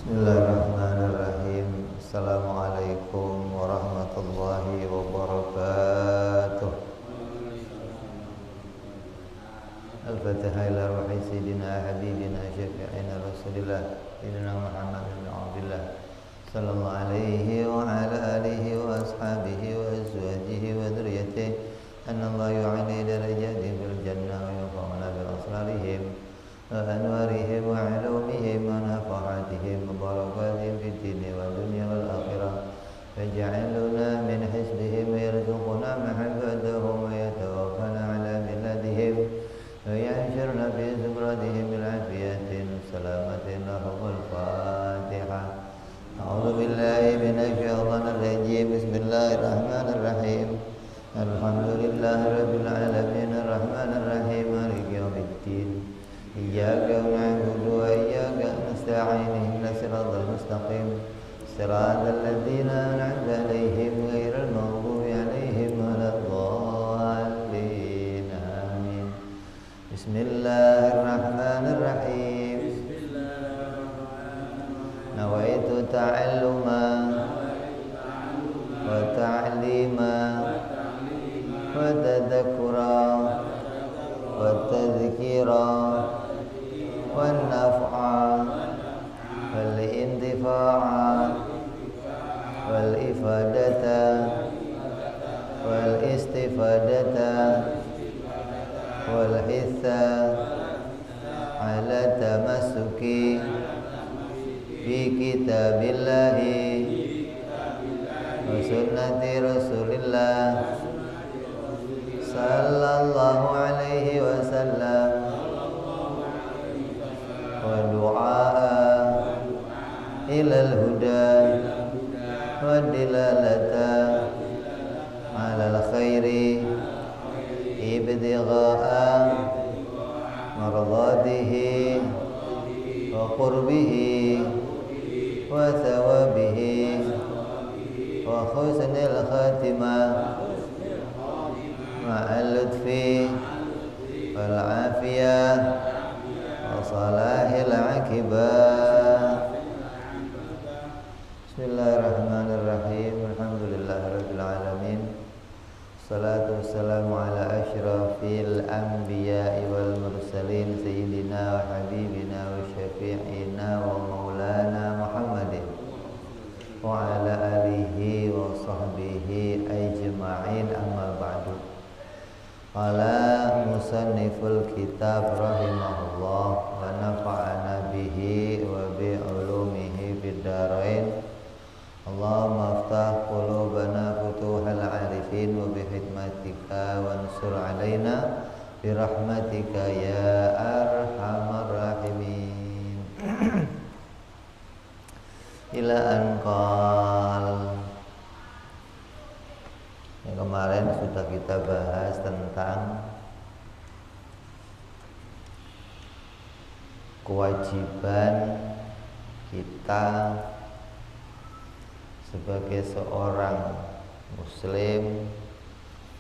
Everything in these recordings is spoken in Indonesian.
Bismillahirrahmanirrahim. Assalamualaikum warahmatullahi wabarakatuh. Al-Fatihah ila ruhi sayyidina habibina syafi'ina rasulillah sayyidina Muhammad bin Abdullah sallallahu alaihi wa ala alihi wa ashabihi wa azwajihi wa dzurriyyatihi anna Allah yu'ali darajatihim fil jannah wa yufa'una bil asrarihim وأنوارهم وعلومهم ونفحاتهم وبركاتهم في الدين والدنيا والآخرة فاجعلنا من حزبهم ويرزقنا محبتهم ويتوفنا على ملتهم ويحشرنا في زمرتهم بالعافية والسلامة لهم الفاتحة. أعوذ بالله من الشيطان الرجيم. بسم الله الرحمن الرحيم. الحمد لله رب العالمين الرحمن الرحيم مالك يوم الدين إياك نعبد وإياك نستعين اهدنا الصراط المستقيم صراط الذين أنعمت عليهم غير المغضوب عليهم ولا الضالين آمين. بسم الله الرحمن الرحيم. نويت تعلما وتعليما وتذكرا والتذكيرا والنفع والانتفاع والإفادة والاستفادة والحث على التمسك بكتاب الله وسنة رسول الله صلى الله عليه وسلم ودعاء إلى الهدى والدلالة على الخير ابتغاء مرضاته وقربه وثوابه وحسن الخاتمة مع اللطف والعافية وصلاح العاقبة. Bismillahirrahmanirrahim. Alhamdulillahirabbil alamin. Salatu wassalamu ala asyrafil anbiya'i wal mursalin sayyidina wa habibina wa syafi'ina wa maulana Muhammadin wa ala alihi wa sahbihi ajma'in, amma ba'du. Qala musanniful kitab rahimahullah wa nafa'ana bihi wa bi ulumihi fid dharain. Allahumma aftah qulubana futuhal arifin wa bi hikmatika wansur alaina bi rahmatika ya arhamar rahimin. Ila anqal. Yang kemarin sudah kita bahas tentang kewajiban kita sebagai seorang muslim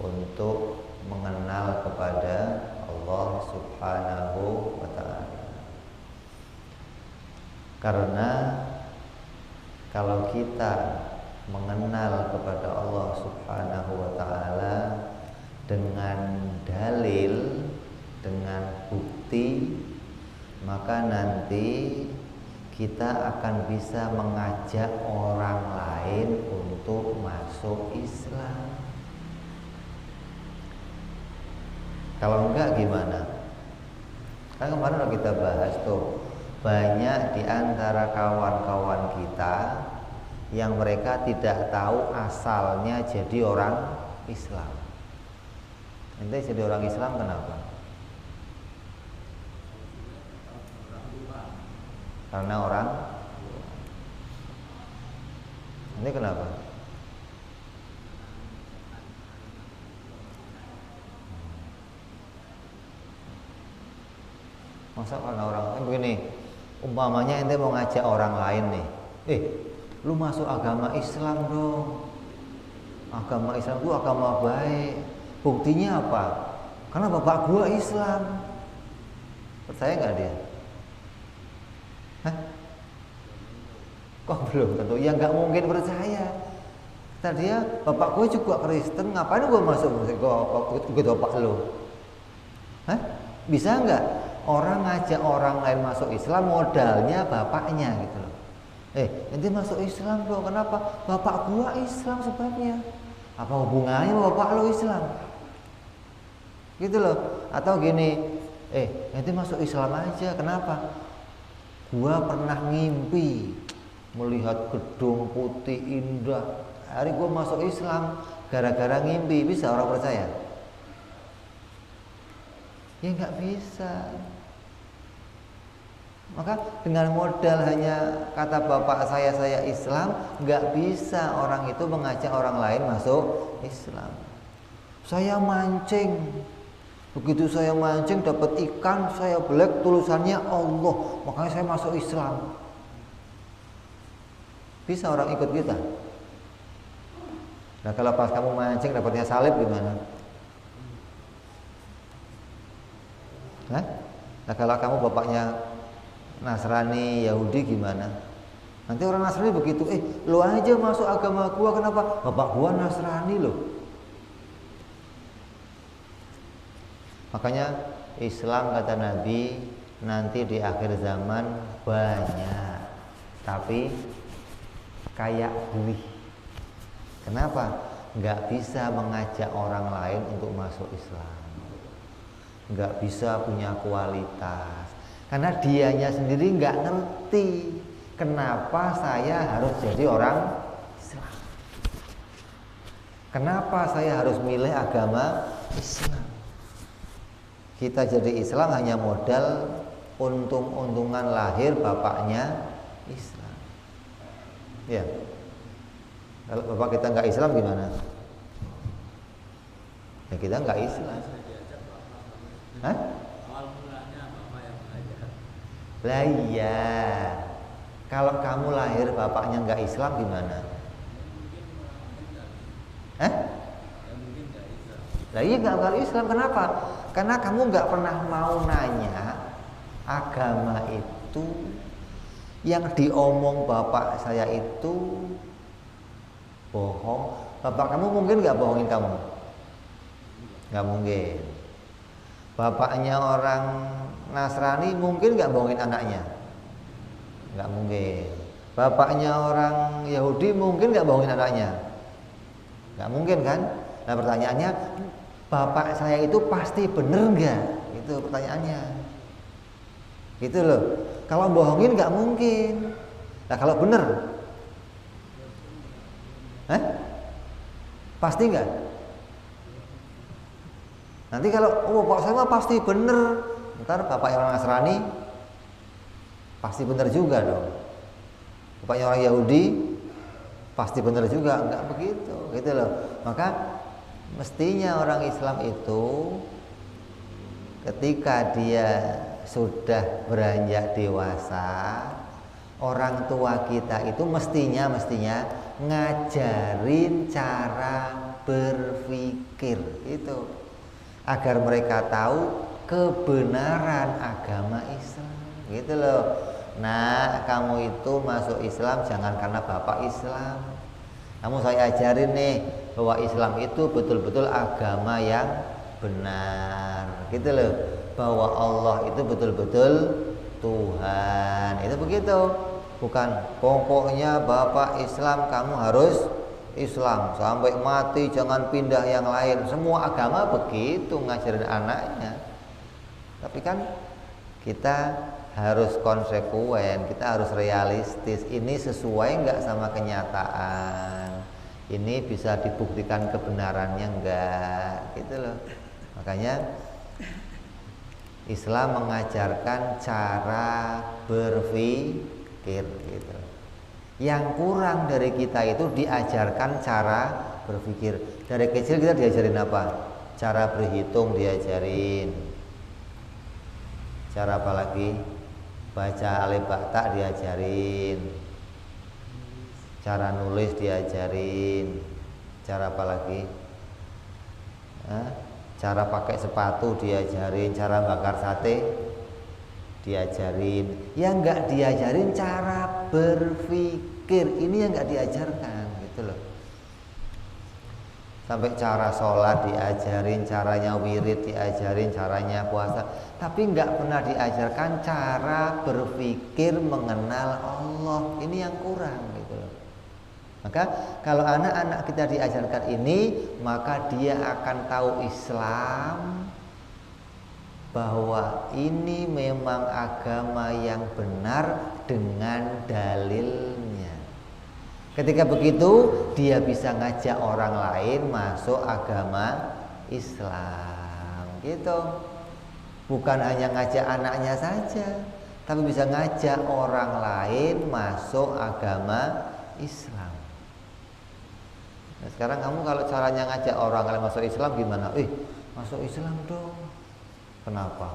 untuk mengenal kepada Allah Subhanahu wa ta'ala. Karena kalau kita mengenal kepada Allah Subhanahu wa ta'ala dengan dalil, dengan bukti, maka nanti kita akan bisa mengajak orang lain untuk masuk Islam. Kalau enggak gimana? Kan kemarin udah kita bahas tuh, banyak di antara kawan-kawan kita yang mereka tidak tahu asalnya jadi orang Islam. Ente jadi orang Islam kenapa? Karena orang. Ini kenapa? Masa karena orang begini, umpamanya ente mau ngajak orang lain nih, lu masuk agama Islam dong. Agama Islam itu agama baik. Buktinya apa? Karena bapak gua Islam. Percaya nggak dia? Hah? Kok belum tentu? Ya nggak mungkin percaya. Kata dia, bapak gue juga Kristen, ngapain gue masuk ikut bapak lo? Hah? Bisa nggak orang ngajak orang lain masuk Islam modalnya bapaknya gitu loh? Nanti masuk Islam loh, kenapa? Bapak gua Islam sebabnya. Apa hubungannya bapak lo Islam? Gitu loh. Atau gini, nanti masuk Islam aja, kenapa? Gua pernah ngimpi melihat gedung putih indah. Hari gua masuk Islam gara-gara ngimpi, bisa orang percaya? Ya nggak bisa. Maka dengan modal hanya kata bapak saya Islam, nggak bisa orang itu mengajak orang lain masuk Islam. Saya mancing, begitu saya mancing dapat ikan, saya belek tulisannya Allah, makanya saya masuk Islam. Bisa orang ikut kita? Nah kalau pas kamu mancing dapatnya salib gimana? Nah kalau kamu bapaknya Nasrani, Yahudi gimana? Nanti orang Nasrani begitu, lo aja masuk agama gua, kenapa? Bapak gua Nasrani loh. Makanya Islam kata Nabi nanti di akhir zaman banyak, tapi kayak buih. Kenapa? Nggak bisa mengajak orang lain untuk masuk Islam, nggak bisa punya kualitas. Karena dianya sendiri nggak ngerti kenapa saya harus jadi orang Islam. Kenapa saya harus milih agama Islam? Kita jadi Islam hanya modal untung-untungan lahir bapaknya Islam. Ya. Kalau bapak kita nggak Islam gimana? Ya kita nggak Islam. Hah? Lah iya. Kalau kamu lahir bapaknya nggak Islam gimana? Hah? Lah iya nggak Islam, kenapa? Karena kamu nggak pernah mau nanya agama itu yang diomong bapak saya itu bohong. Bapak kamu mungkin nggak bohongin kamu? Nggak mungkin. Bapaknya orang Nasrani mungkin nggak bohongin anaknya? Nggak mungkin. Bapaknya orang Yahudi mungkin nggak bohongin anaknya? Nggak mungkin kan? Nah pertanyaannya, bapak saya itu pasti bener nggak? Itu pertanyaannya. Gitu loh. Kalau bohongin nggak mungkin. Nah kalau bener, pasti nggak? Nanti kalau bapak saya mah pasti bener, ntar bapaknya orang Nasrani pasti bener juga dong. Bapaknya orang Yahudi pasti bener juga, nggak begitu, gitu loh. Maka mestinya orang Islam itu ketika dia sudah beranjak dewasa, orang tua kita itu mestinya ngajarin cara berpikir itu, agar mereka tahu kebenaran agama Islam, gitu loh. Nah, kamu itu masuk Islam jangan karena bapak Islam. Kamu saya ajarin nih bahwa Islam itu betul-betul agama yang benar, gitu loh. Bahwa Allah itu betul-betul Tuhan, itu begitu. Bukan pokoknya bapak Islam kamu harus Islam sampai mati, jangan pindah yang lain. Semua agama begitu ngajarin anaknya. Tapi kan kita harus konsekuen, kita harus realistis. Ini sesuai nggak sama kenyataan? Ini bisa dibuktikan kebenarannya enggak? Gitu loh. Makanya Islam mengajarkan cara berpikir gitu. Yang kurang dari kita itu diajarkan cara berpikir. Dari kecil kita diajarin apa? Cara berhitung diajarin. Cara apa lagi? Baca alif ba ta diajarin. Cara nulis diajarin. Cara apa lagi? Cara pakai sepatu diajarin. Cara bakar sate diajarin. Yang enggak diajarin cara berpikir. berpikir. Ini yang nggak diajarkan gitu loh. Sampai cara sholat diajarin, caranya wirid diajarin, caranya puasa, tapi nggak pernah diajarkan cara berpikir mengenal Allah. Ini yang kurang gitu loh. Maka kalau anak-anak kita diajarkan ini, maka dia akan tahu Islam, bahwa ini memang agama yang benar dengan dalilnya. Ketika begitu, dia bisa ngajak orang lain masuk agama Islam gitu. Bukan hanya ngajak anaknya saja, tapi bisa ngajak orang lain masuk agama Islam. Nah, sekarang kamu kalau caranya ngajak orang lain masuk Islam gimana? Masuk Islam dong. Kenapa?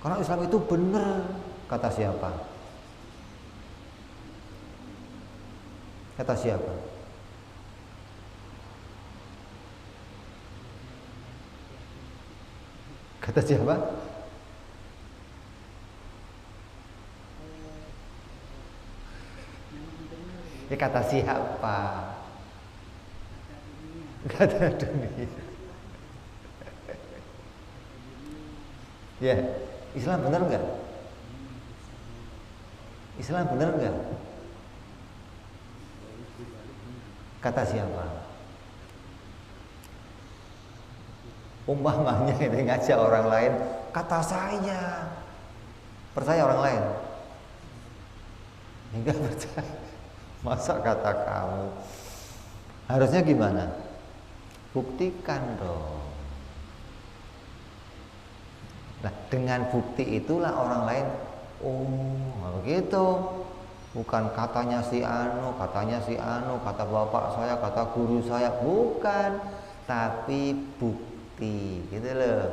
Karena Islam itu benar. Kata siapa? Kata siapa? Kata siapa? Ya kata siapa? Kata dunia. Ya, Islam benar nggak? Islam benar nggak? Kata siapa? Umpamanya ini ngajak orang lain, kata saya. Percaya orang lain? Enggak percaya. Masa kata kamu? Harusnya gimana? Buktikan dong. Nah, dengan bukti itulah orang lain, oh begitu. Bukan katanya si anu, kata bapak saya, kata guru saya, bukan, tapi bukti, gitu loh.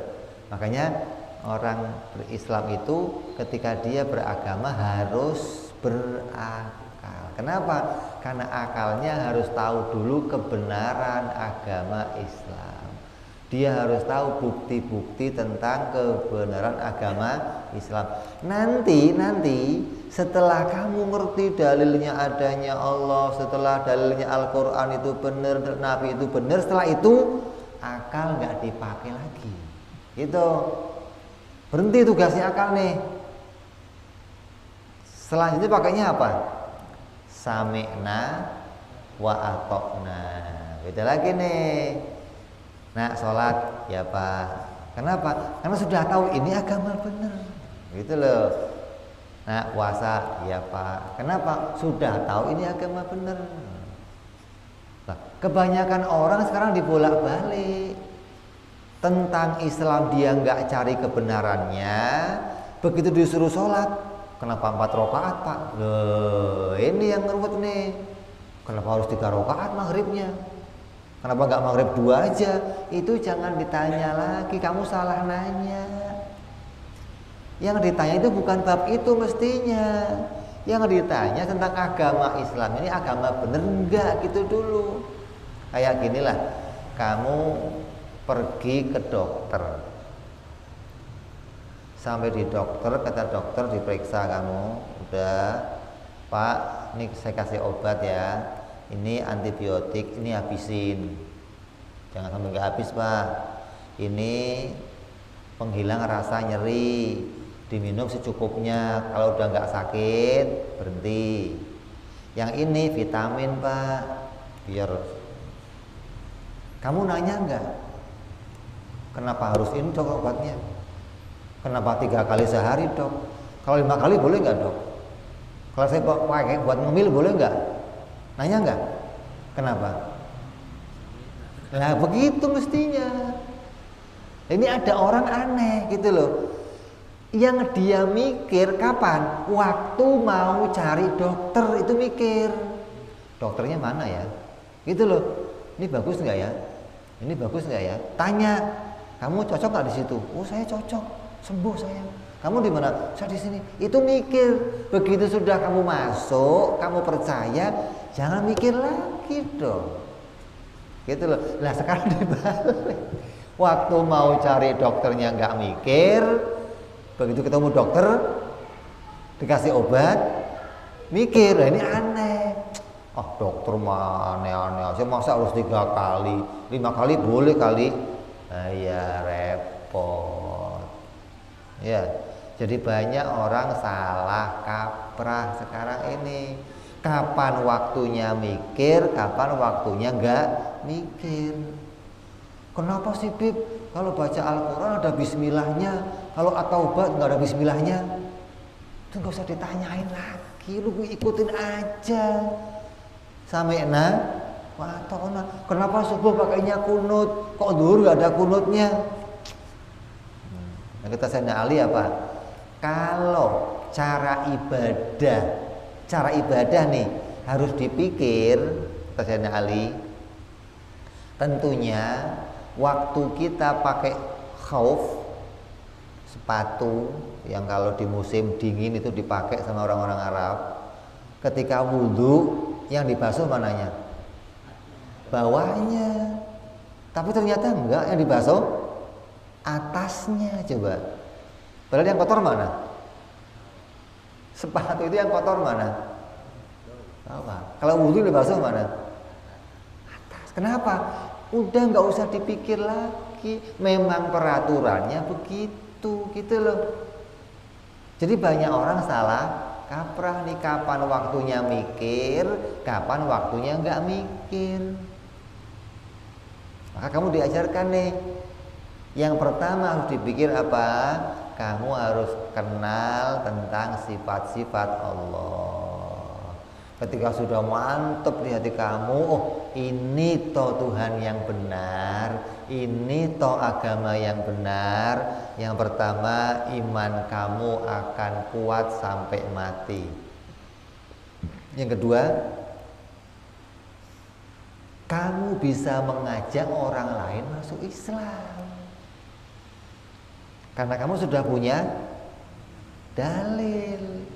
Makanya orang berislam itu ketika dia beragama harus berakal. Kenapa? Karena akalnya harus tahu dulu kebenaran agama Islam. Dia harus tahu bukti-bukti tentang kebenaran agama Islam. Nanti setelah kamu ngerti dalilnya adanya Allah, setelah dalilnya Al-Quran itu benar, Nabi itu benar, setelah itu akal nggak dipakai lagi. Gitu. Berhenti tugasnya akal nih. Selanjutnya pakainya apa? Sami'na wa atokna. Beda lagi nih. Nah, sholat ya Pak. Kenapa? Karena sudah tahu ini agama benar. Gitu loh. Nah, puasa ya Pak. Kenapa? Sudah tahu ini agama benar. Nah, kebanyakan orang sekarang dibolak-balik tentang Islam, dia nggak cari kebenarannya. Begitu disuruh sholat, kenapa 4 rakaat Pak? Loh, ini yang ngeruwet nih. Kenapa harus 3 rakaat maghribnya? Kenapa nggak maghrib 2 aja? Itu jangan ditanya lagi, kamu salah nanya. Yang ditanya itu bukan bab itu mestinya. Yang ditanya tentang agama Islam ini agama bener enggak gitu dulu. Kayak ginilah, kamu pergi ke dokter. Sampai di dokter, kata dokter diperiksa kamu, udah Pak, ini saya kasih obat ya. Ini antibiotik, ini habisin. Jangan sampai nggak habis Pak. Ini penghilang rasa nyeri, diminum secukupnya. Kalau udah nggak sakit berhenti. Yang ini vitamin Pak. Biar kamu nanya nggak? Kenapa harus ini dok obatnya? Kenapa 3 kali sehari dok? Kalau 5 kali boleh nggak dok? Kalau saya pakai buat ngemil boleh nggak? Nanya nggak? Kenapa? Nah begitu mestinya. Ini ada orang aneh gitu loh. Yang dia mikir kapan? Waktu mau cari dokter itu mikir. Dokternya mana ya? Gitu loh. Ini bagus nggak ya? Ini bagus nggak ya? Tanya. Kamu cocok nggak di situ? Oh saya cocok. Sembuh saya. Kamu di mana? Saya di sini. Itu mikir. Begitu sudah kamu masuk, kamu percaya, jangan mikir lagi dong. Gitu loh. Nah sekarang dibalik. Waktu mau cari dokternya nggak mikir, begitu ketemu dokter, dikasih obat, mikir. Nah, ini aneh. Dokter mah aneh-aneh. Saya masa harus 3 kali, 5 kali boleh kali. Nah, ya repot. Ya, jadi banyak orang salah kaprah sekarang ini. Kapan waktunya mikir, kapan waktunya enggak mikir. Kenapa sih Bib? Kalau baca Al-Quran ada bismillahnya, kalau at-taubat nggak ada bismillahnya, itu nggak usah ditanyain lagi, lu ikutin aja. Sami'na wa ata'na. Kenapa subuh pakainya kunut, kok zuhur nggak ada kunutnya? Nah, kita Sayyidina Ali apa? Kalau cara ibadah nih harus dipikir, kata Sayyidina Ali, tentunya waktu kita pakai khauf, sepatu yang kalau di musim dingin itu dipakai sama orang-orang Arab, ketika wudhu yang dibasuh mananya? Bawahnya. Tapi ternyata enggak, yang dibasuh atasnya. Coba, padahal yang kotor mana? Sepatu itu yang kotor mana? Bawah. Kalau wudhu dibasuh mana? Atas. Kenapa? Udah nggak usah dipikir lagi, memang peraturannya begitu, gitu loh. Jadi banyak orang salah kaprah nih, kapan waktunya mikir, kapan waktunya nggak mikir. Maka kamu diajarkan nih, yang pertama harus dipikir apa? Kamu harus kenal tentang sifat-sifat Allah. Ketika sudah mantep di hati kamu, oh ini toh Tuhan yang benar, ini toh agama yang benar. Yang pertama, iman kamu akan kuat sampai mati. Yang kedua, kamu bisa mengajak orang lain masuk Islam, karena kamu sudah punya dalil,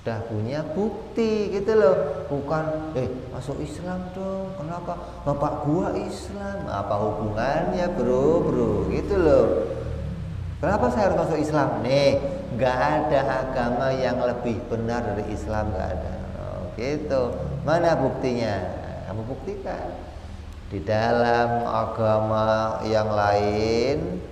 udah punya bukti, gitu loh. Bukan masuk Islam dong, kenapa? Bapak gua Islam. Apa hubungannya bro, gitu loh. Kenapa saya harus masuk Islam? Nih, nggak ada agama yang lebih benar dari Islam, nggak ada. Gitu. Mana buktinya? Kamu buktikan. Di dalam agama yang lain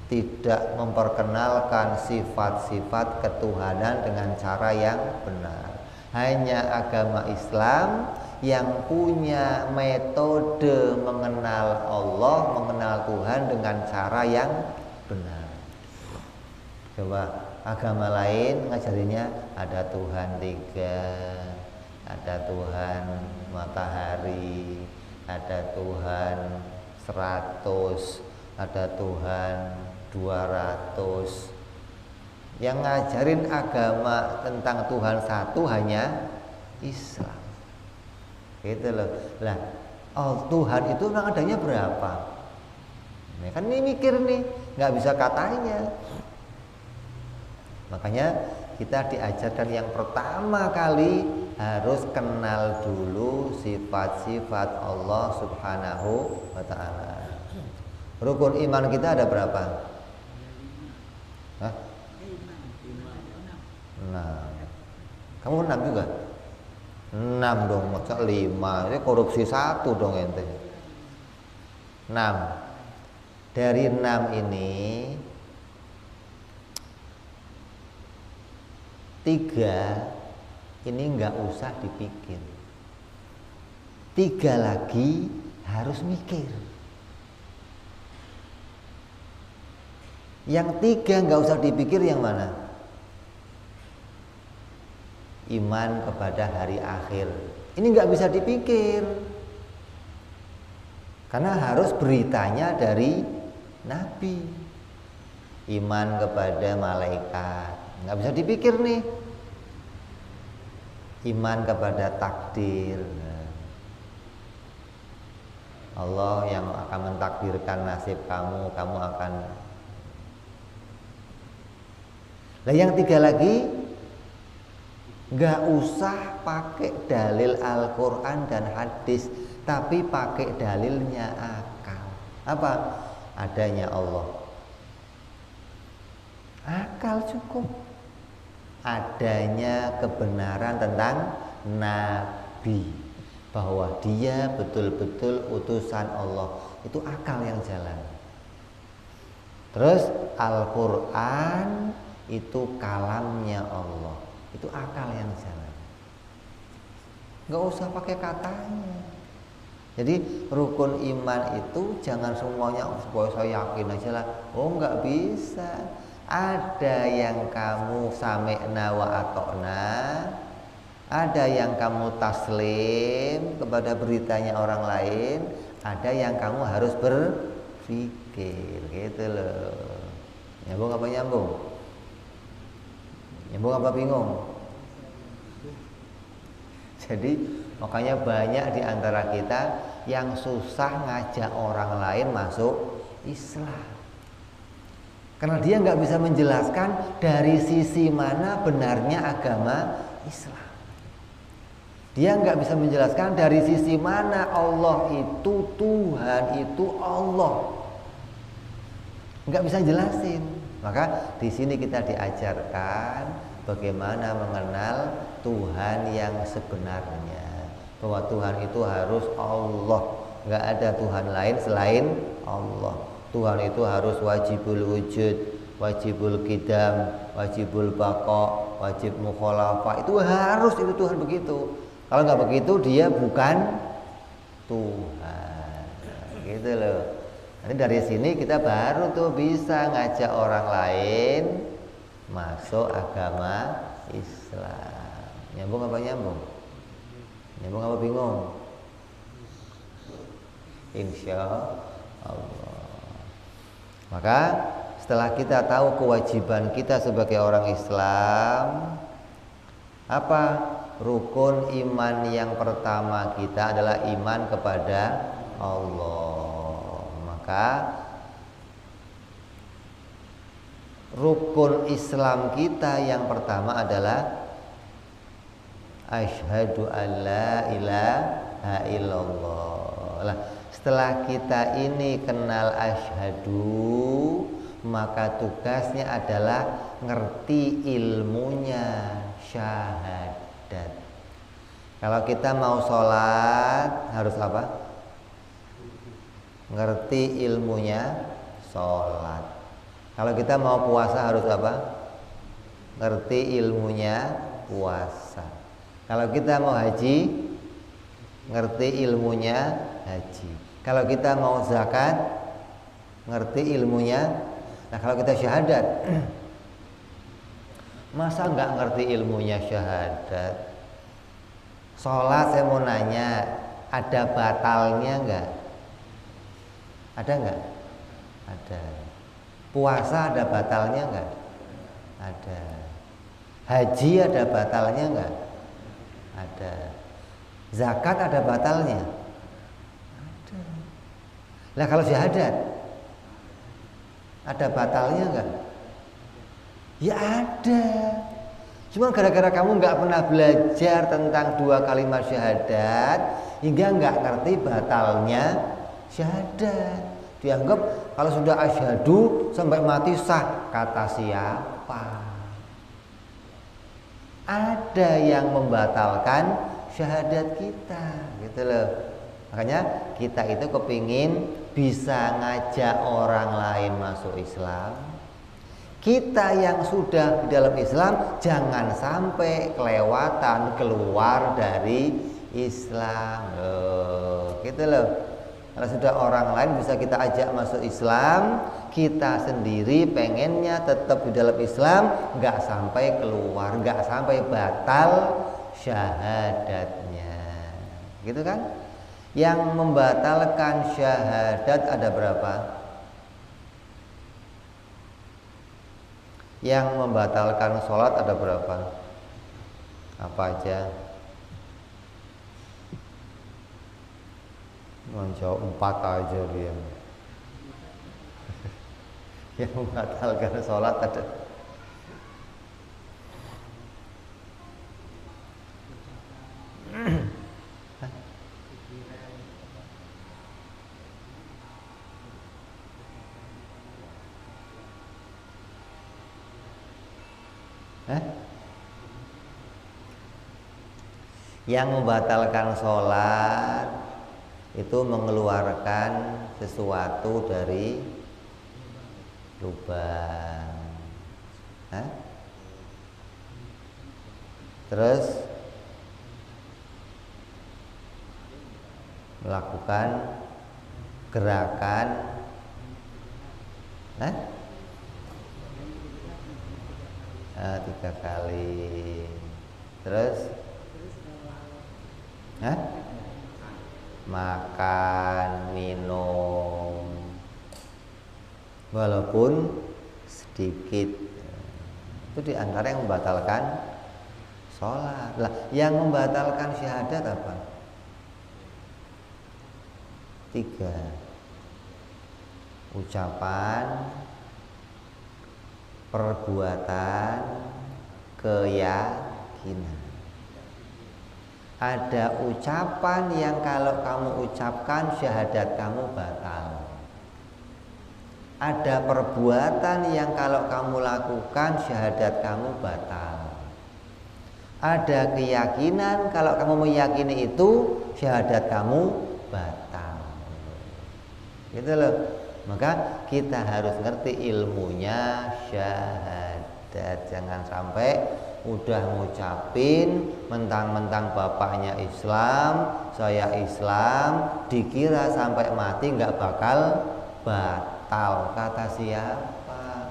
tidak memperkenalkan sifat-sifat ketuhanan dengan cara yang benar. Hanya agama Islam yang punya metode mengenal Allah, mengenal Tuhan dengan cara yang benar. Coba agama lain ngajarinya ada Tuhan 3, ada Tuhan matahari, ada Tuhan 100, ada Tuhan 200. Yang ngajarin agama tentang Tuhan satu hanya Islam, gitu loh. Lah, Tuhan itu memang adanya berapa? Nah, kan ini mikir nih, nggak bisa katanya. Makanya kita diajarkan yang pertama kali harus kenal dulu sifat-sifat Allah Subhanahu wa ta'ala. Rukun iman kita ada berapa? Hah? 6. Kamu 6 juga? 6 dong, masa 5. Ini korupsi 1 dong ente. 6. Dari 6 ini 3 ini nggak usah dipikir. 3 lagi harus mikir. Yang 3 nggak usah dipikir yang mana? Iman kepada hari akhir. Ini nggak bisa dipikir, karena harus beritanya dari Nabi. Iman kepada malaikat nggak bisa dipikir nih. Iman kepada takdir, Allah yang akan mentakdirkan nasib kamu, kamu akan. Nah, yang 3 lagi nggak usah pakai dalil Al-Quran dan hadis, tapi pakai dalilnya akal. Apa? Adanya Allah. Akal cukup. Adanya kebenaran tentang nabi, bahwa dia betul-betul utusan Allah. Itu akal yang jalan. Terus Al-Quran itu kalamnya Allah, itu akal yang jalan. Nggak usah pakai katanya. Jadi rukun iman itu jangan semuanya supaya saya yakin aja lah. Oh nggak bisa. Ada yang kamu sami'na wa ata'na, ada yang kamu taslim kepada beritanya orang lain, ada yang kamu harus berpikir, gitu loh. Nyambung apa nyambung? Nyambung apa bingung? Jadi makanya banyak di antara kita yang susah ngajak orang lain masuk Islam, karena dia nggak bisa menjelaskan dari sisi mana benarnya agama Islam. Dia nggak bisa menjelaskan dari sisi mana Allah itu Tuhan, itu Allah. Nggak bisa jelasin. Maka di sini kita diajarkan bagaimana mengenal Tuhan yang sebenarnya, bahwa Tuhan itu harus Allah, nggak ada Tuhan lain selain Allah. Tuhan itu harus wajibul wujud, wajibul qidam, wajibul baqa, wajib mukhalafah. Itu harus, itu Tuhan begitu. Kalau nggak begitu dia bukan Tuhan, gitu loh. Nanti dari sini kita baru tuh bisa ngajak orang lain masuk agama Islam. Nyambung apa nyambung? Nyambung apa bingung? Insya Allah. Maka setelah kita tahu kewajiban kita sebagai orang Islam, apa rukun iman yang pertama kita adalah iman kepada Allah. Maka rukun Islam kita yang pertama adalah asyhadu alla ilaha illallah. Setelah kita ini kenal asyhadu, maka tugasnya adalah ngerti ilmunya syahadat. Kalau kita mau sholat harus apa? Ngerti ilmunya sholat. Kalau kita mau puasa harus apa? Ngerti ilmunya puasa. Kalau kita mau haji, ngerti ilmunya haji. Kalau kita mau zakat, ngerti ilmunya. Nah kalau kita syahadat, masa nggak ngerti ilmunya syahadat? Sholat saya mau nanya, ada batalnya nggak? Ada nggak? Ada. Puasa ada batalnya nggak? Ada. Haji ada batalnya nggak? Ada. Zakat ada batalnya? Ada. Lah kalau syahadat ada batalnya nggak? Ya ada. Cuma gara-gara kamu nggak pernah belajar tentang dua kalimat syahadat, hingga nggak ngerti batalnya syahadat. Dianggap kalau sudah asyhadu sampai mati sah. Kata siapa? Ada yang membatalkan syahadat kita, gitu loh. Makanya kita itu kepingin bisa ngajak orang lain masuk Islam. Kita yang sudah di dalam Islam jangan sampai kelewatan keluar dari Islam, gitu loh. Kalau sudah orang lain bisa kita ajak masuk Islam, kita sendiri pengennya tetap di dalam Islam, nggak sampai keluar, nggak sampai batal syahadatnya, gitu kan? Yang membatalkan syahadat ada berapa? Yang membatalkan sholat ada berapa? Apa aja? Menjawab 4 aja dia. Yang membatalkan sholat ada. Yang membatalkan sholat itu mengeluarkan sesuatu dari lubang. Hah? Terus melakukan gerakan 3 kali. Terus makan, minum walaupun sedikit. Itu diantara yang membatalkan sholat. Lah, yang membatalkan syahadat apa? 3. Ucapan, perbuatan, keyakinan. Ada ucapan yang kalau kamu ucapkan syahadat kamu batal. Ada perbuatan yang kalau kamu lakukan syahadat kamu batal. Ada keyakinan kalau kamu meyakini itu syahadat kamu batal. Gitu loh. Maka kita harus ngerti ilmunya syahadat. Jangan sampai udah ngucapin mentang-mentang bapaknya Islam, saya Islam, dikira sampai mati nggak bakal batal. Kata siapa?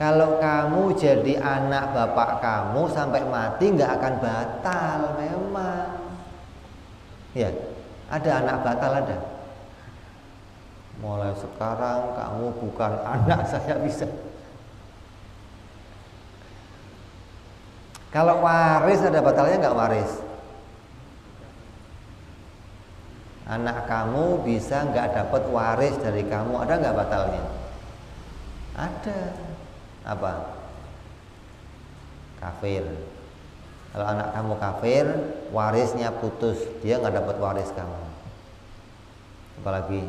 Kalau kamu jadi anak bapak kamu sampai mati nggak akan batal memang. Ya, ada anak batal ada. Mulai sekarang kamu bukan anak saya bisa. Kalau waris ada batalnya nggak waris? Anak kamu bisa nggak dapat waris dari kamu, ada nggak batalnya? Ada. Apa? Kafir. Kalau anak kamu kafir, warisnya putus, dia nggak dapat waris kamu. Apalagi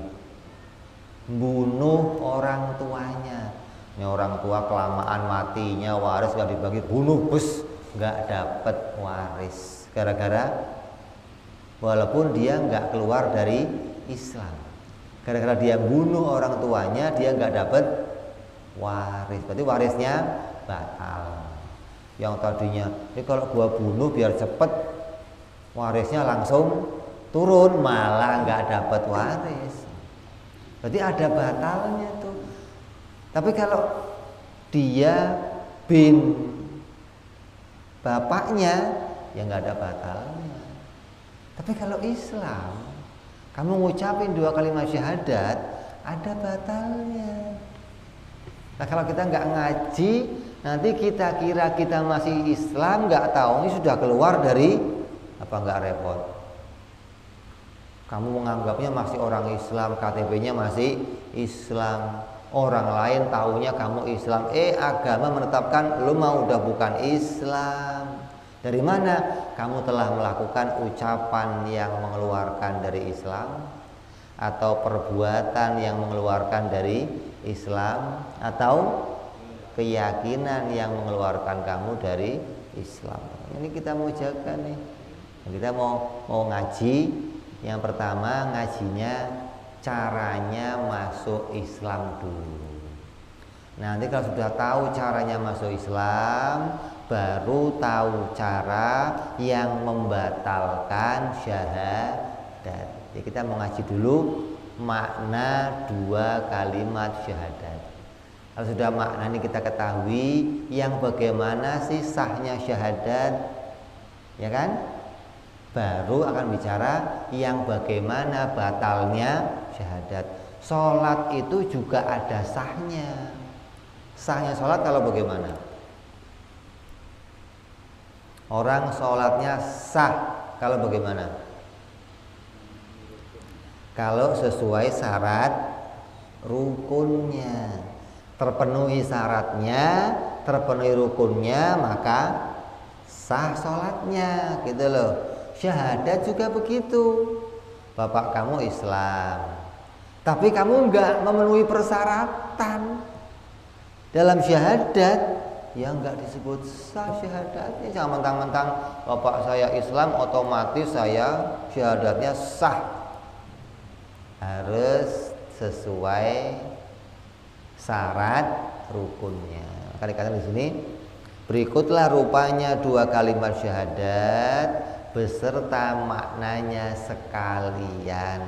bunuh orang tuanya. Ini orang tua kelamaan matinya, waris nggak dibagi, bunuh bus. Nggak dapat waris gara-gara walaupun dia nggak keluar dari Islam, gara-gara dia bunuh orang tuanya dia nggak dapat waris, berarti warisnya batal. Yang tadinya ini kalau gua bunuh biar cepet warisnya langsung turun, malah nggak dapat waris, berarti ada batalnya tuh. Tapi kalau dia bin bapaknya ya nggak ada batalnya. Tapi kalau Islam, kamu ngucapin 2 kalimat syahadat, ada batalnya. Nah kalau kita nggak ngaji, nanti kita kira kita masih Islam, nggak tahu ini sudah keluar dari apa, nggak repot. Kamu menganggapnya masih orang Islam, KTP-nya masih Islam. Orang lain taunya kamu Islam, agama menetapkan lu mau udah bukan Islam. Dari mana? Kamu telah melakukan ucapan yang mengeluarkan dari Islam, atau perbuatan yang mengeluarkan dari Islam, atau keyakinan yang mengeluarkan kamu dari Islam. Ini kita mau jaga nih. Kita mau ngaji. Yang pertama ngajinya caranya masuk Islam dulu. Nanti kalau sudah tahu caranya masuk Islam, baru tahu cara yang membatalkan syahadat. Jadi kita mau ngaji dulu makna 2 kalimat syahadat. Kalau sudah makna ini kita ketahui, yang bagaimana sih sahnya syahadat, ya kan? Baru akan bicara yang bagaimana batalnya syahadat. Sholat itu juga ada sahnya. Sahnya sholat kalau bagaimana? Orang sholatnya sah kalau bagaimana? Kalau sesuai syarat rukunnya, terpenuhi syaratnya, terpenuhi rukunnya, maka sah sholatnya, gitu loh. Syahadat juga begitu. Bapak kamu Islam, tapi kamu nggak memenuhi persyaratan dalam syahadat, ya nggak disebut sah syahadatnya. Jangan mentang-mentang bapak saya Islam otomatis saya syahadatnya sah. Harus sesuai syarat rukunnya. Kali-kali di sini berikutlah rupanya 2 kalimat syahadat beserta maknanya sekalian.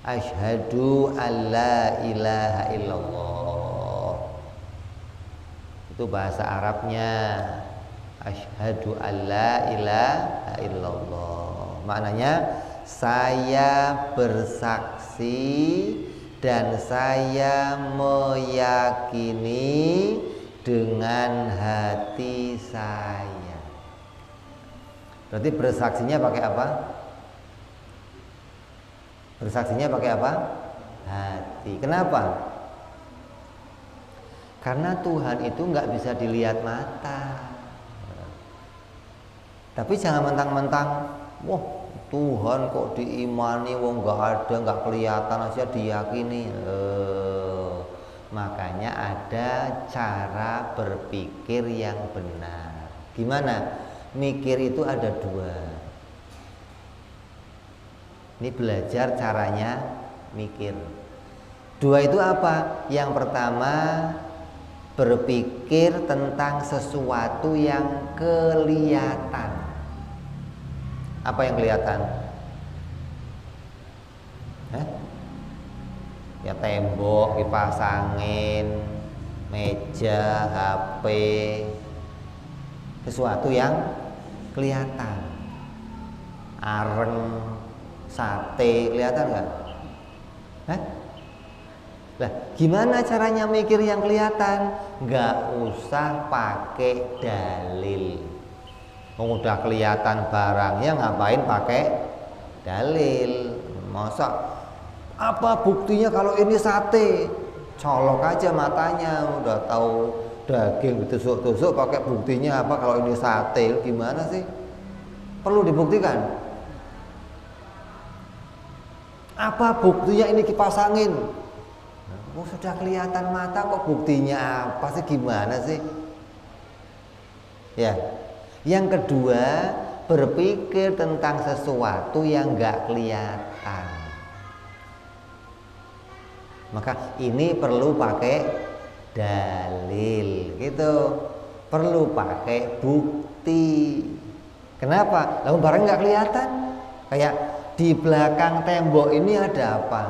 Asyhadu alla ilaha illallah. Itu bahasa Arabnya. Asyhadu alla ilaha illallah. Maknanya saya bersaksi dan saya meyakini dengan hati saya. Berarti bersaksinya pakai apa? Bersaksinya pakai apa? Hati. Kenapa? Karena Tuhan itu nggak bisa dilihat mata. Tapi jangan mentang-mentang, wah Tuhan kok diimani, wong nggak ada, nggak kelihatan aja diyakini. Makanya ada cara berpikir yang benar. Gimana? Mikir itu ada 2. Ini belajar caranya mikir. 2 itu apa? Yang pertama, berpikir tentang sesuatu yang kelihatan. Apa yang kelihatan? Ya tembok, kipas angin, meja, HP. Sesuatu yang kelihatan. Areng, sate, kelihatan nggak? Lah, gimana caranya mikir yang kelihatan? Nggak usah pakai dalil. Udah kelihatan barangnya, ngapain pakai dalil? Masa apa buktinya kalau ini sate? Colok aja matanya, udah tahu daging ditusuk-tusuk, pakai buktinya apa kalau ini sate? Gimana sih? Perlu dibuktikan. Apa buktinya ini kipas angin? Oh, sudah kelihatan mata kok buktinya apa sih, gimana sih? Ya. Yang kedua, berpikir tentang sesuatu yang nggak kelihatan. Maka ini perlu pakai dalil, gitu. Perlu pakai bukti. Kenapa? Lalu barang nggak kelihatan. Kayak di belakang tembok ini ada apa?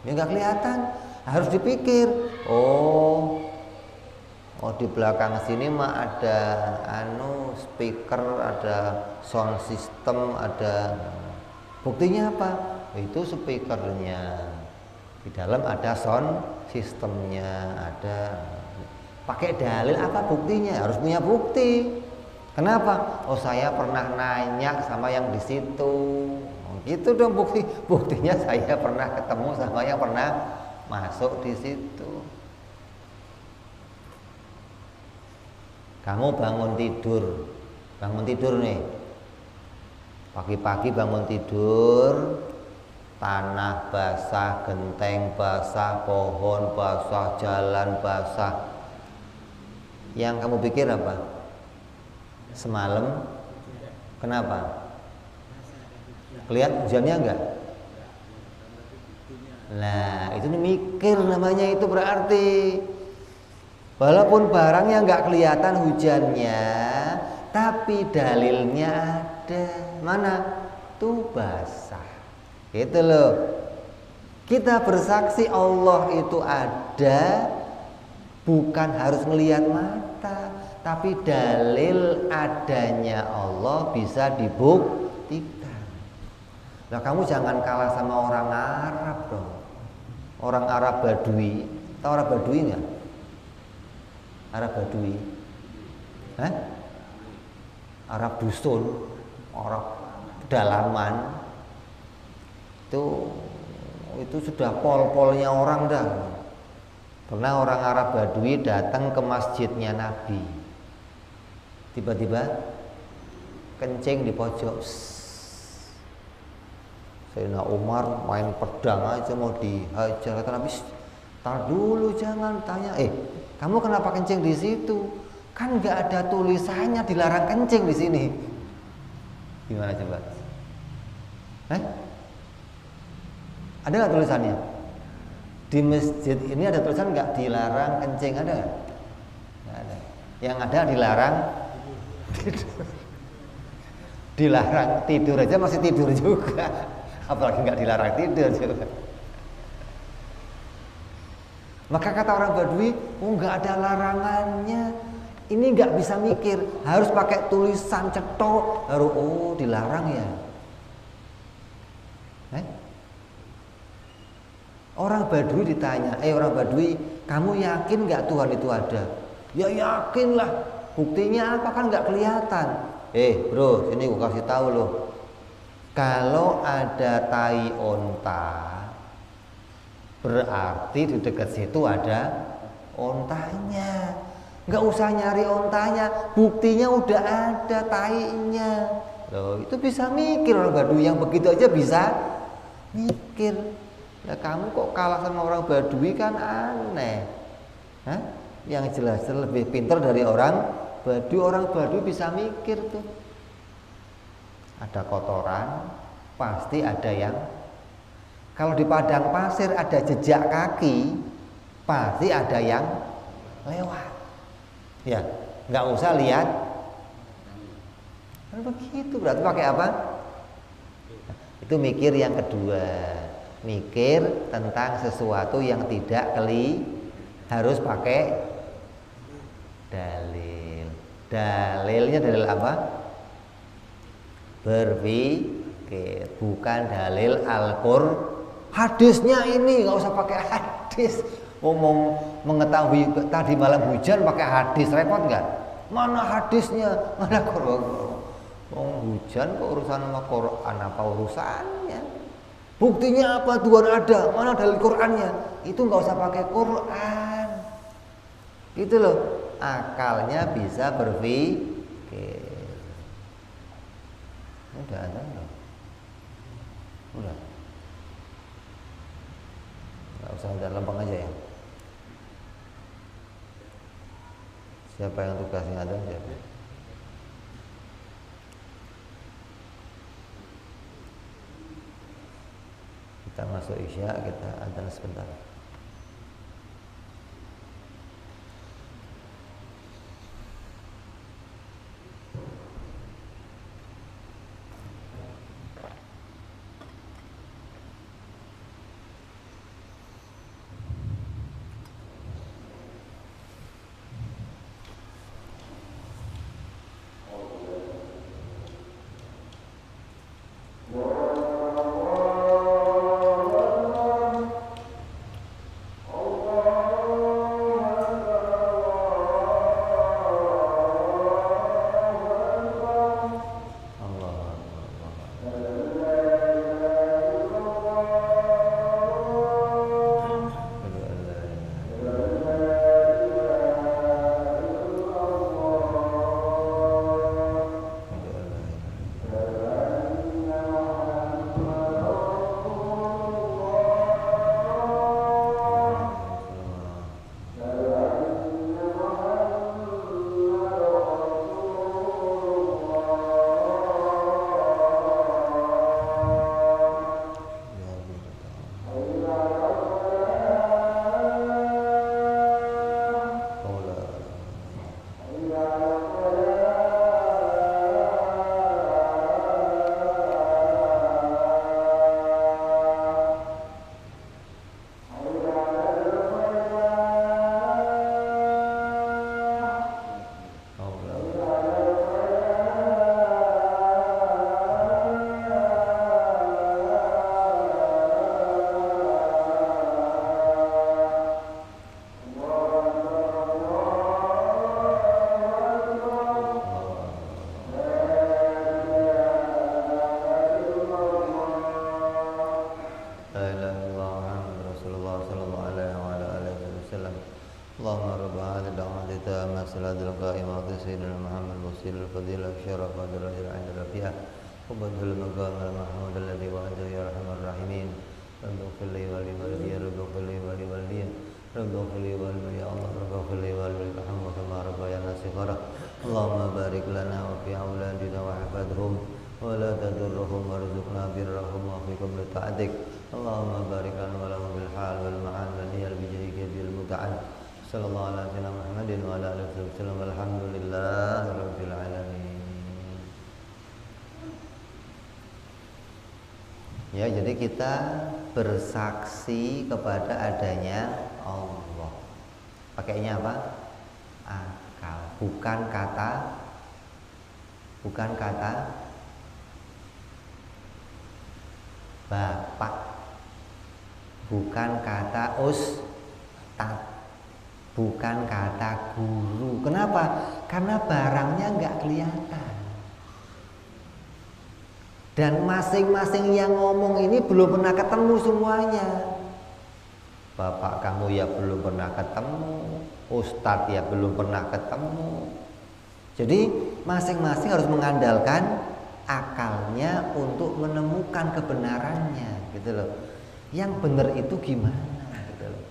Ya nggak kelihatan. Harus dipikir. Oh, di belakang sini mah ada speaker, ada sound system, ada. Buktinya apa? Itu speakernya. Di dalam ada sound systemnya, ada. Pakai dalil apa buktinya? Harus punya bukti. Kenapa? Oh, saya pernah nanya sama yang di situ. Gitu dong bukti. Buktinya saya pernah ketemu sama yang pernah masuk di situ. Kamu bangun tidur nih, pagi-pagi bangun tidur, tanah basah, genteng basah, pohon basah, jalan basah. Yang kamu pikir apa? Semalam, kenapa? Kelihatan hujannya enggak? Nah, itu mikir namanya, itu berarti. Walaupun barangnya nggak kelihatan hujannya, tapi dalilnya ada. Mana? Tuh basah. Gitu loh. Kita bersaksi Allah itu ada, bukan harus melihat mata, tapi dalil adanya Allah bisa dibuktikan. Nah, kamu jangan kalah sama orang Arab dong. Orang Arab Badui. Tahu orang Badui nggak? Arab Badui, Arab dusun, Arab pedalaman, itu sudah pol-polnya orang dah. Pernah orang Arab Badui datang ke masjidnya Nabi, tiba-tiba kencing di pojok. Sayyidina Umar main pedang aja mau dihajar, kata Nabi, Tar dulu, jangan tanya, kamu kenapa kencing di situ? Kan nggak ada tulisannya dilarang kencing di sini. Gimana coba? Ada nggak tulisannya? Di masjid ini ada tulisan nggak dilarang kencing, ada nggak? Nggak ada. Yang ada dilarang tidur. Dilarang tidur aja masih tidur juga, apalagi nggak dilarang tidur juga. Maka kata orang Badui, nggak ada larangannya. Ini nggak bisa mikir, harus pakai tulisan cetok, harus dilarang ya. Orang Badui ditanya, orang Badui, kamu yakin nggak Tuhan itu ada? Ya yakin lah. Buktinya apa, kan nggak kelihatan. Bro, sini gue kasih tahu loh. Kalau ada tai onta, berarti di dekat situ ada ontanya. Nggak usah nyari ontanya, buktinya udah ada tainya. Loh, itu bisa mikir orang Badui, yang begitu aja bisa mikir. Nah, kamu kok kalah sama orang Badui, kan aneh. Yang jelas-jelas lebih pintar dari orang Badui. Orang Badui bisa mikir tuh. Ada kotoran, pasti ada yang. Kalau di padang pasir ada jejak kaki, pasti ada yang lewat. Ya, nggak usah lihat. Kan begitu, berarti pakai apa? Itu mikir yang kedua. Mikir tentang sesuatu yang tidak harus pakai dalil. Dalilnya dalil apa? Berpikir, bukan dalil Al-Qur'an. Hadisnya ini nggak usah pakai hadis. Ngomong mengetahui tadi malam hujan pakai hadis, repot nggak? Mana hadisnya? Mana Qur'an? Hujan kok urusan sama Quran, apa urusannya? Buktinya apa? Tuhan ada, mana dalil Qurannya? Itu nggak usah pakai Quran. Itu loh, akalnya bisa berpikir. Udah ada nggak? Udah. Nggak usah, udah lempeng aja ya. Siapa yang tugasnya ada? Siapa? Kita masuk Isya, kita adzan sebentar. Allahumma rabb hadhihi ad-da'wati tammati salatul qa'imati sayyidina Muhammad wasilul fadilah syaraf wa darajat 'inda rabbih wa badal maqam al-mahmud alladhi wa'ada ya arhamar rahimin. Rabbi fil li wa li walidayya rabbi fil li wa li walidayya Rabbighfirli walidayya ya Allah, Rabbighfirli walidayya warhamhuma kama rabbayana shighara. Allahumma barik lana wa fi auladina wa hafadhum wa la tadurruhum warzuqna birrahum wa fikum li ta'atik. Allahumma barik lana wa lahum bil hal wal ma'al wa niyal bijrika bil muta'al. Sallallahu ala sayyidina Muhammadin wa ala alihi wasallam. Alhamdulillahi rabbil alamin. Ya, jadi kita bersaksi kepada adanya Allah. Pakainya apa? Akal, bukan kata bapak, bukan kata ustad, bukan kata guru. Kenapa? Karena barangnya nggak kelihatan. Dan masing-masing yang ngomong ini belum pernah ketemu semuanya. Bapak kamu ya belum pernah ketemu, ustadz ya belum pernah ketemu. Jadi masing-masing harus mengandalkan akalnya untuk menemukan kebenarannya, gitu loh. Yang benar itu gimana, gitu loh.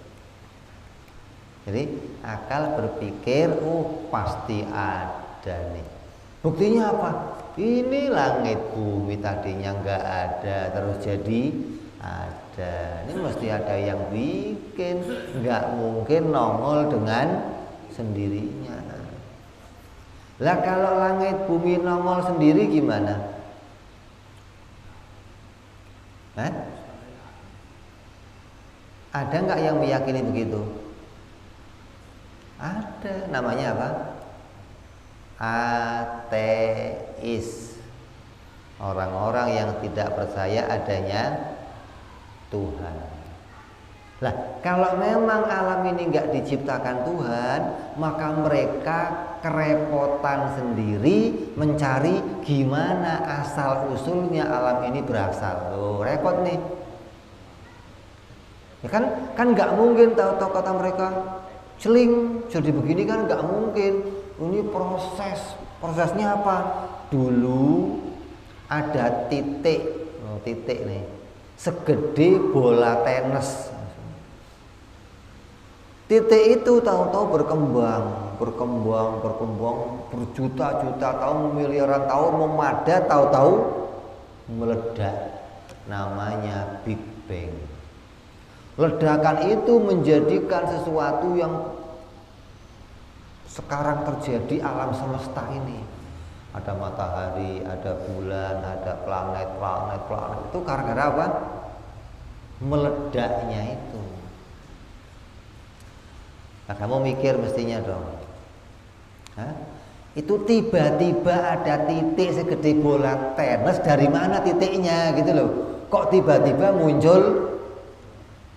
Jadi akal berpikir, oh pasti ada nih. Buktinya apa? Ini langit bumi tadinya nggak ada, terus jadi ada. Ini mesti ada yang bikin, nggak mungkin nongol dengan sendirinya. Lah kalau langit bumi nongol sendiri gimana? Ada nggak yang meyakini begitu? Ada. Namanya apa? Ateis. Orang-orang yang tidak percaya adanya Tuhan. Lah, kalau memang alam ini nggak diciptakan Tuhan, maka mereka kerepotan sendiri mencari gimana asal usulnya alam ini berasal. Loh, repot nih. Ya kan nggak mungkin tahu-tahu kata mereka celing jadi begini, kan nggak mungkin. Ini prosesnya apa? Dulu ada titik nih segede bola tenis. Titik itu tahu-tahu berkembang berjuta-juta tahun, miliaran tahun memadat, tahu-tahu meledak. Namanya Big Bang. Ledakan itu menjadikan sesuatu yang sekarang terjadi alam semesta ini. Ada matahari, ada bulan, ada planet. Itu gara-gara apa? Meledaknya itu. Nah, kamu mikir mestinya dong. Itu tiba-tiba ada titik segede bola tenis, dari mana titiknya gitu loh. Kok tiba-tiba muncul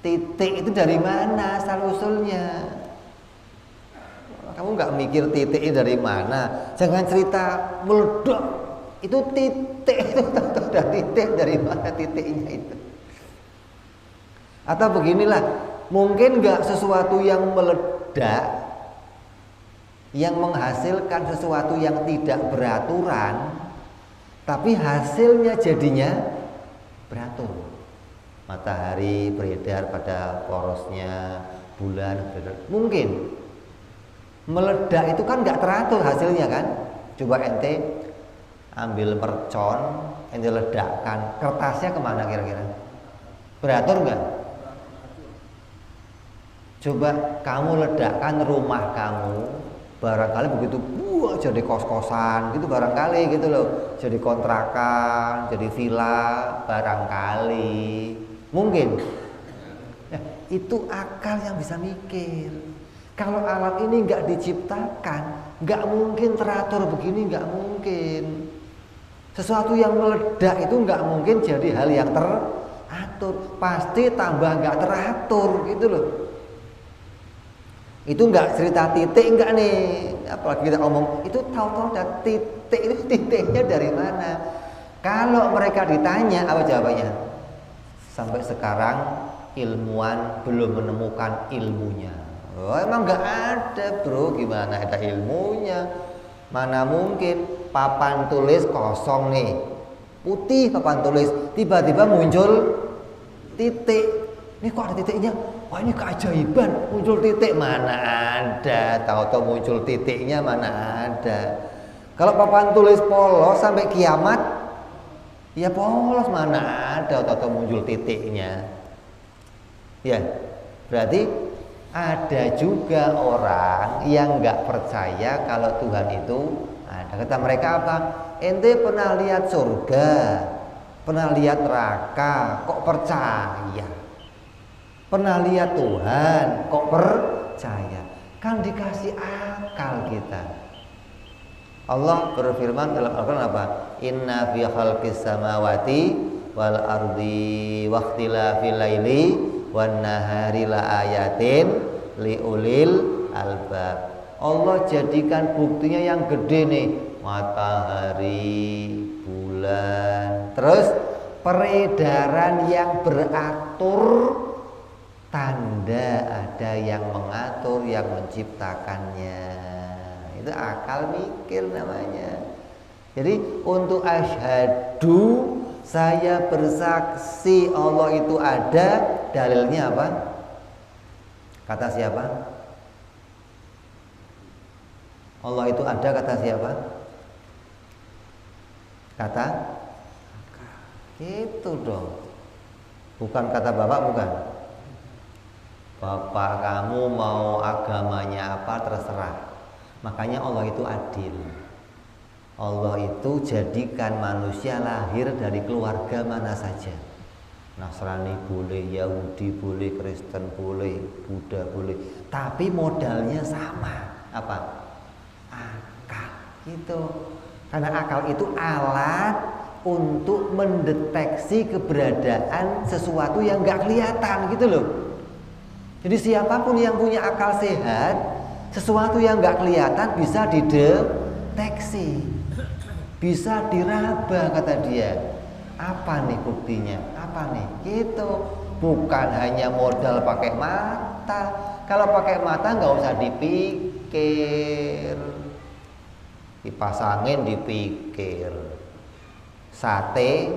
titik itu, dari mana asal usulnya? Kamu nggak mikir titiknya dari mana? Jangan cerita meledak. Itu titik itu, ada titik, dari mana titiknya itu? Atau beginilah, mungkin nggak sesuatu yang meledak yang menghasilkan sesuatu yang tidak beraturan, tapi hasilnya jadinya beratur. Matahari beredar pada porosnya, bulan beredar. Mungkin meledak itu kan nggak teratur hasilnya kan. Coba ente ambil mercon, ente ledakkan, kertasnya kemana kira-kira? Beratur nggak? Coba kamu ledakkan rumah kamu, barangkali begitu jadi kos-kosan gitu, barangkali gitu loh, jadi kontrakan, jadi villa, barangkali mungkin. Ya, itu akal yang bisa mikir. Kalau alam ini nggak diciptakan, nggak mungkin teratur begini, nggak mungkin. Sesuatu yang meledak itu nggak mungkin jadi hal yang teratur, pasti tambah nggak teratur gitu loh. Itu nggak cerita titik nggak nih, apalagi kita ngomong itu tahu-tahu ada titik, itu titiknya dari mana? Kalau mereka ditanya apa jawabannya? Sampai sekarang ilmuwan belum menemukan ilmunya. Oh, emang nggak ada bro, gimana ada ilmunya? Mana mungkin papan tulis kosong nih, putih papan tulis, tiba-tiba muncul titik. Ini kok ada titiknya? wah ini keajaiban, muncul titik, mana ada. Tahu-tahu muncul titiknya, mana ada. Kalau papan tulis polos sampai kiamat, ya polos, mana ada. Tahu-tahu muncul titiknya. Ya, berarti ada juga orang yang nggak percaya kalau Tuhan itu ada. Kata mereka apa? Ente pernah lihat surga, pernah lihat neraka, kok percaya? Pernah lihat Tuhan, kok percaya? Kan dikasih akal kita. Allah berfirman dalam Al-Quran apa? Inna fi khalqis samawati wal ardi waqtilafil laili wan nahari la ayatin liulil albab. Allah jadikan buktinya yang gede nih, matahari, bulan, terus peredaran yang beratur, tanda ada yang mengatur, yang menciptakannya. Itu akal mikir namanya. Jadi untuk asyhadu, saya bersaksi Allah itu ada, dalilnya apa? Kata siapa? Allah itu ada, kata siapa? Kata itu dong. Bukan kata bapak, bukan. Bapak kamu mau agamanya apa terserah. Makanya Allah itu adil. Allah itu jadikan manusia lahir dari keluarga mana saja. Nasrani boleh, Yahudi boleh, Kristen boleh, Buddha boleh. Tapi modalnya sama. Apa? Akal. Gitu. Karena akal itu alat untuk mendeteksi keberadaan sesuatu yang nggak kelihatan, gitu loh. Jadi siapapun yang punya akal sehat, sesuatu yang nggak kelihatan bisa dideteksi, bisa diraba, kata dia. Apa nih buktinya? Apa nih? Gitu. Bukan hanya modal pakai mata. Kalau pakai mata nggak usah dipikir, dipasangin dipikir, sate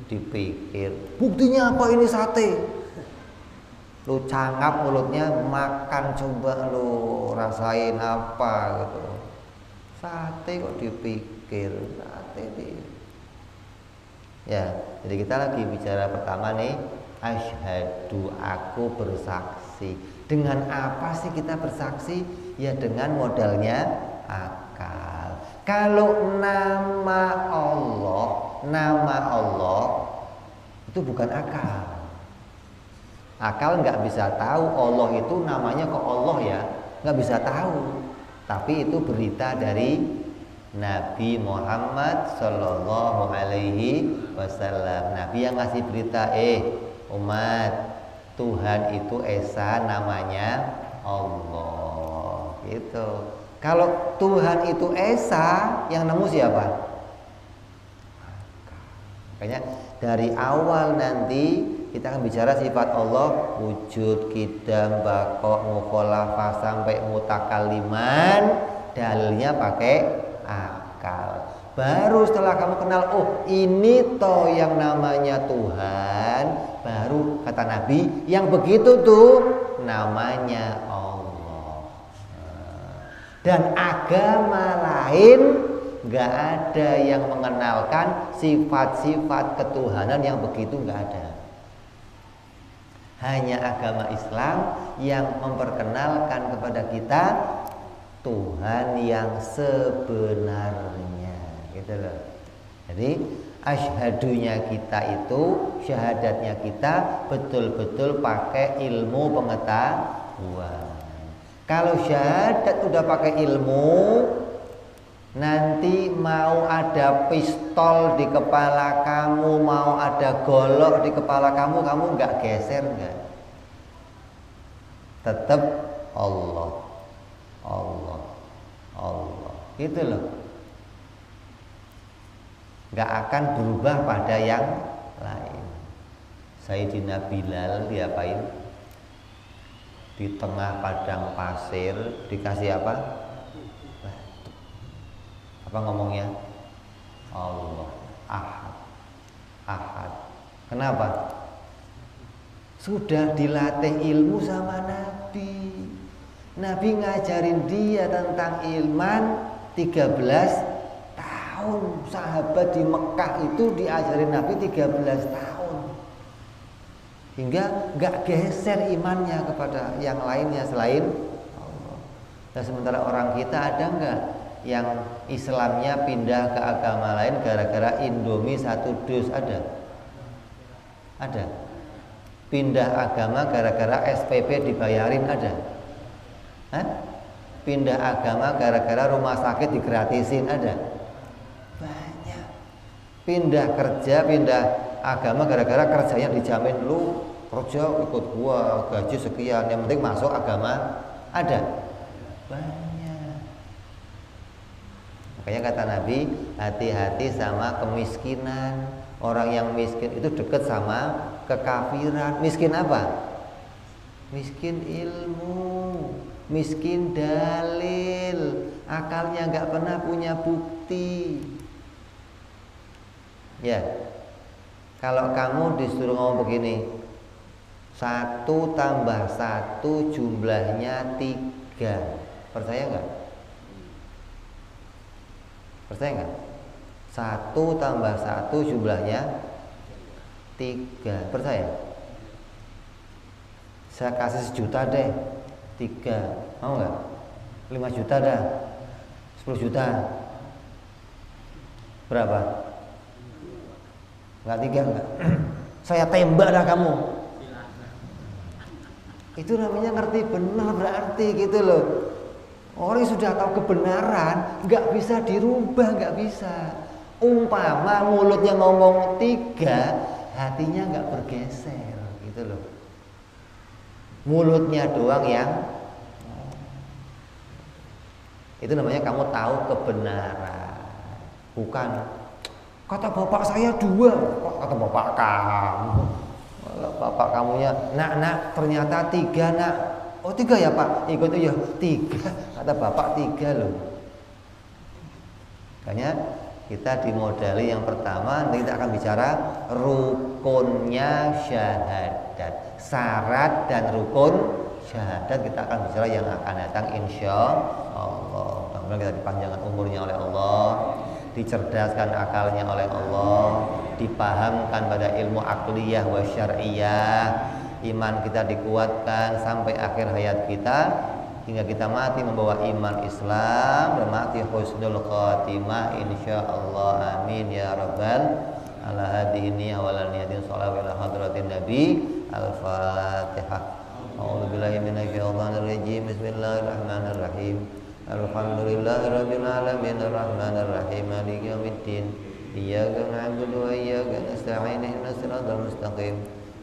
dipikir. Buktinya apa ini sate? Lu cangap mulutnya, makan, coba lu rasain apa gitu. Sate kok dipikir, sate di. Ya, jadi kita lagi bicara pertama nih, asyhadu, aku bersaksi. Dengan apa sih kita bersaksi? Ya dengan modalnya akal. Kalau nama Allah itu bukan akal. Akal nggak bisa tahu Allah itu namanya kok Allah ya, nggak bisa tahu. Tapi itu berita dari Nabi Muhammad Sallallahu Alaihi Wasallam. Nabi yang ngasih berita, umat, Tuhan itu esa, namanya Allah. Gitu. Kalau Tuhan itu esa, yang nemu siapa? Makanya dari awal nanti kita akan bicara sifat Allah, wujud, qidam, baqo, mukhalafah sampai mutakaliman. Dalilnya pakai akal. Baru setelah kamu kenal, oh ini toh yang namanya Tuhan, baru kata Nabi, yang begitu tuh namanya Allah. Dan agama lain gak ada yang mengenalkan sifat-sifat ketuhanan yang begitu, gak ada. Hanya agama Islam yang memperkenalkan kepada kita Tuhan yang sebenarnya, gitu loh. Jadi asyhadunya kita itu, syahadatnya kita betul-betul pakai ilmu pengetahuan. Kalau syahadat udah pakai ilmu, nanti mau ada pistol di kepala kamu, mau ada golok di kepala kamu, kamu nggak geser, nggak. Tetap Allah. Allah, Allah, gitu loh. Gak akan berubah pada yang lain. Sayyidina Bilal diapain? Di tengah padang pasir dikasih apa? Apa ngomongnya? Allah, Ahad, Ahad. Kenapa? sudah dilatih ilmu sama Nabi. Nabi ngajarin dia tentang iman 13 tahun. Sahabat di Mekah itu diajarin Nabi 13 tahun. Hingga gak geser imannya kepada yang lainnya selain Allah. Dan sementara orang kita ada nggak yang Islamnya pindah ke agama lain gara-gara Indomie 1 dus? Ada. Pindah agama gara-gara SPP dibayarin? Ada. Pindah agama gara-gara rumah sakit digratisin? Ada. Banyak. Pindah kerja, pindah agama gara-gara kerjanya dijamin, lu kerja ikut gua gaji sekian, yang penting masuk agama. Ada. Banyak. Makanya kata Nabi, hati-hati sama kemiskinan. Orang yang miskin itu dekat sama kekafiran. Miskin apa? Miskin ilmu, miskin dalil, akalnya nggak pernah punya bukti. Ya, kalau kamu disuruh ngomong begini, 1 tambah 1 jumlahnya 3, percaya nggak? Percaya nggak? 1 tambah 1 jumlahnya 3, percaya? Saya kasih 1 juta deh, 3, mau nggak? 5 juta dah, 10 juta, berapa? Nggak 3 nggak? Saya tembak dah kamu. Itu namanya ngerti benar berarti gitu loh. Orang yang sudah tahu kebenaran nggak bisa dirubah, nggak bisa. Umpama mulutnya ngomong 3, hatinya nggak bergeser gitu loh. Mulutnya doang yang itu namanya kamu tahu kebenaran. Bukan kata bapak saya 2, kok kata bapak kamu. Bapak kamunya, nak ternyata 3 nak. Oh 3 ya pak, ikut ya 3, kata bapak 3 loh. Makanya kita dimodali yang pertama, nanti kita akan bicara rukunnya syahadat, syarat dan rukun syahadat kita akan bicara yang akan datang insya Allah. Mudah-mudahan kita dipanjangkan umurnya oleh Allah, dicerdaskan akalnya oleh Allah, dipahamkan pada ilmu akliyah wa syar'iyah, iman kita dikuatkan sampai akhir hayat kita, hingga kita mati membawa iman Islam dan mati husnul khatimah insyaallah. Amin ya rabbal ala hadhihi awalan niyatin shalawat ila hadratin nabi. Al-Fatihah. A'udzu billahi minasyaitonir rajim. Bismillahirrahmanirrahim. Alhamdulillahirabbil alamin arrahmanir rahim maliki yaumiddin. Iyyaka na'budu wa iyyaka nasta'in ihdinas siratal mustaqim.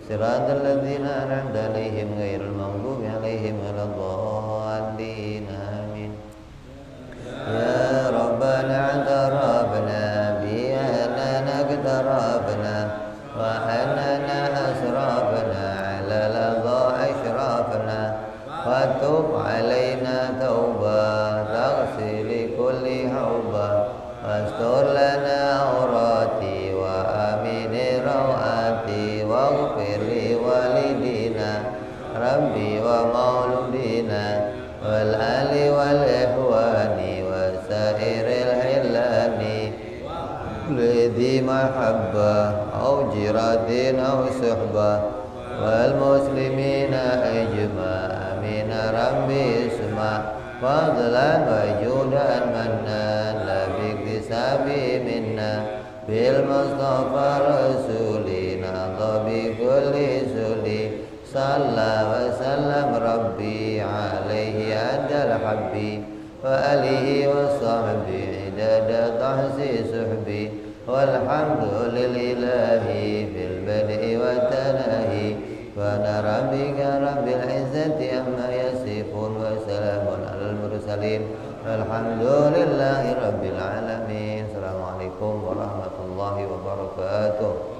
Siratal ladzina an'amta 'alaihim ghairil maghdubi 'alaihim waladdallin. Amin. Ya Rabbana atarabna bi annana qatarabna wa annana asrafna 'ala ladha ashrafna wa tub 'alaina tauba taghsil kulli hauba wastur lana aurati wa amin rawati waghfir li walidina rabbi wa mauludina wal ali wal ihwani wa sairil hilani lidhi mahabbah au jiradin au suhbah wal muslimina ajma amin rabbi isma fadlan wa judan mannan la biktisabi minna bil mustafa rasulina dhabi kulli suli salla wa sallam rabbi alaihi adal habbi wa alihi wa sahbihi idada tahsi suhbi walhamdulillahi fil bad'i wa tanahi wa rabbika rabbil izzati amma yasifun wa salamun alal mursalin walhamdulillahi rabbil alamin. Assalamualaikum warahmatullahi wabarakatuh.